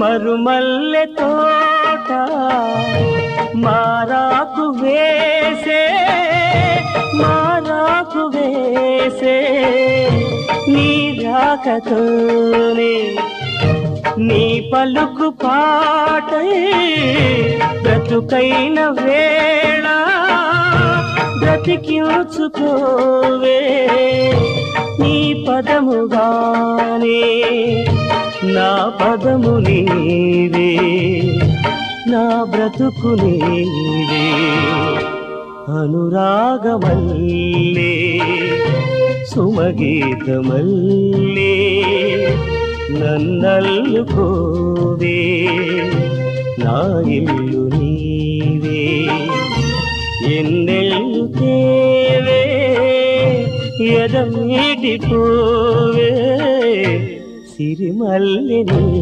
మరుమల్లె తోట మారాకు వేసే నీ రాకతోనే నీ పలుకు పాటై బ్రతుకైన వేళ బ్రతికించుకోవే నీ పదముగానే నా పదము నీవే నా బ్రతుకు నీవే అనురాగమల్లే సుమగీతమల్లే నన్నల్లుకోవే నా ఇల్లు నీవే ఎన్నెల్లు తేవే ఎదమీటిపోవే సిరిమల్లె